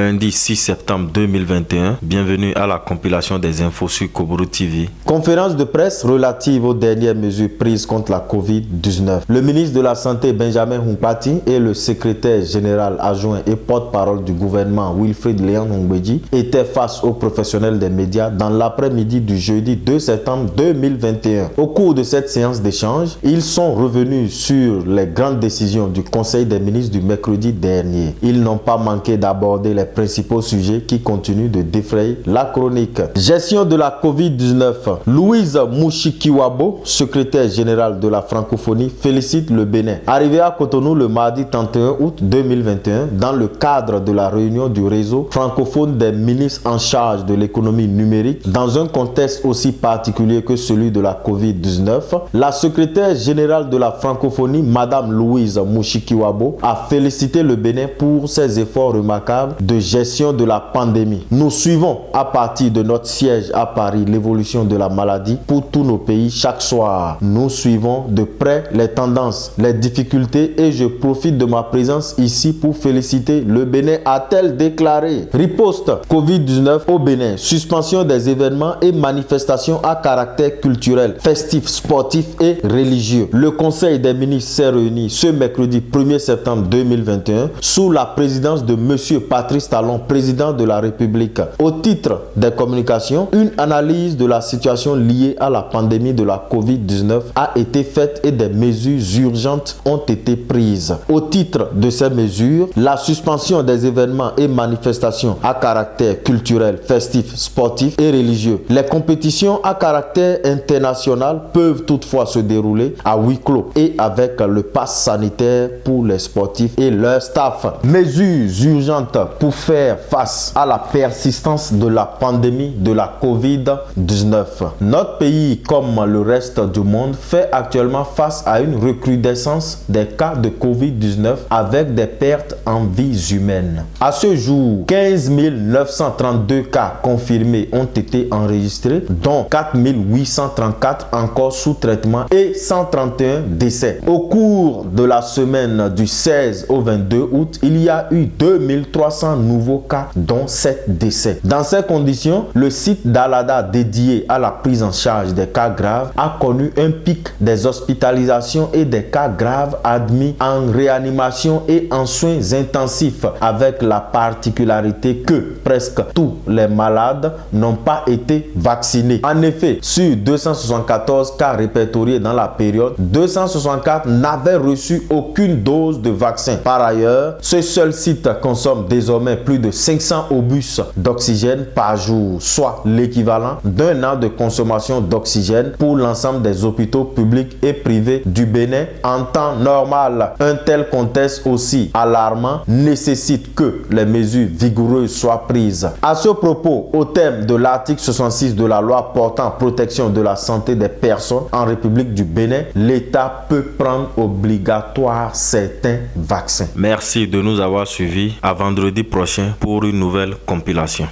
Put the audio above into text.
lundi 6 septembre 2021. Bienvenue à la compilation des infos sur Koburu TV. Conférence de presse relative aux dernières mesures prises contre la Covid-19. Le ministre de la Santé Benjamin Hunkpati et le secrétaire général adjoint et porte-parole du gouvernement Wilfried Léon Hongbeji étaient face aux professionnels des médias dans l'après-midi du jeudi 2 septembre 2021. Au cours de cette séance d'échange, ils sont revenus sur les grandes décisions du Conseil des ministres du mercredi dernier. Ils n'ont pas manqué d'aborder les principaux sujets qui continuent de défrayer la chronique. Gestion de la Covid-19. Louise Mushikiwabo, secrétaire générale de la francophonie, félicite le Bénin. Arrivé à Cotonou le mardi 31 août 2021, dans le cadre de la réunion du réseau francophone des ministres en charge de l'économie numérique, dans un contexte aussi particulier que celui de la Covid-19, la secrétaire générale de la francophonie, Madame Louise Mushikiwabo, a félicité le Bénin pour ses efforts remarquables de gestion de la pandémie. Nous suivons à partir de notre siège à Paris l'évolution de la maladie pour tous nos pays chaque soir. Nous suivons de près les tendances, les difficultés et je profite de ma présence ici pour féliciter le Bénin, a-t-elle déclaré. Riposte Covid-19 au Bénin. Suspension des événements et manifestations à caractère culturel, festif, sportif et religieux. Le Conseil des ministres s'est réuni ce mercredi 1er septembre 2021 sous la présidence de M. Patrice Talon, président de la République. Au titre des communications, une analyse de la situation liée à la pandémie de la Covid-19 a été faite et des mesures urgentes ont été prises. Au titre de ces mesures, la suspension des événements et manifestations à caractère culturel, festif, sportif et religieux. Les compétitions à caractère international peuvent toutefois se dérouler à huis clos et avec le pass sanitaire pour les sportifs et leur staff. Mesures urgentes pour faire face à la persistance de la pandémie de la Covid-19. Notre pays, comme le reste du monde, fait actuellement face à une recrudescence des cas de Covid-19 avec des pertes en vies humaines. À ce jour, 15 932 cas confirmés ont été enregistrés, dont 4 834 encore sous traitement et 131 décès. Au cours de la semaine du 16 au 22 août, il y a eu 2300 nouveaux cas, dont 7 décès. Dans ces conditions, le site d'Alada dédié à la prise en charge des cas graves a connu un pic des hospitalisations et des cas graves admis en réanimation et en soins intensifs, avec la particularité que presque tous les malades n'ont pas été vaccinés. En effet, sur 274 cas répertoriés dans la période, 264 n'avaient reçu aucune dose de vaccin. Par ailleurs, ce seul site consomme désormais plus de 500 obus d'oxygène par jour, soit l'équivalent d'un an de consommation d'oxygène pour l'ensemble des hôpitaux publics et privés du Bénin en temps normal. Un tel contexte aussi alarmant nécessite que les mesures vigoureuses soient prises. À ce propos, au thème de l'article 66 de la loi portant protection de la santé des personnes en République du Bénin, l'État peut prendre obligatoire certains vaccins. Merci de nous avoir suivis. À vendredi prochain pour une nouvelle compilation.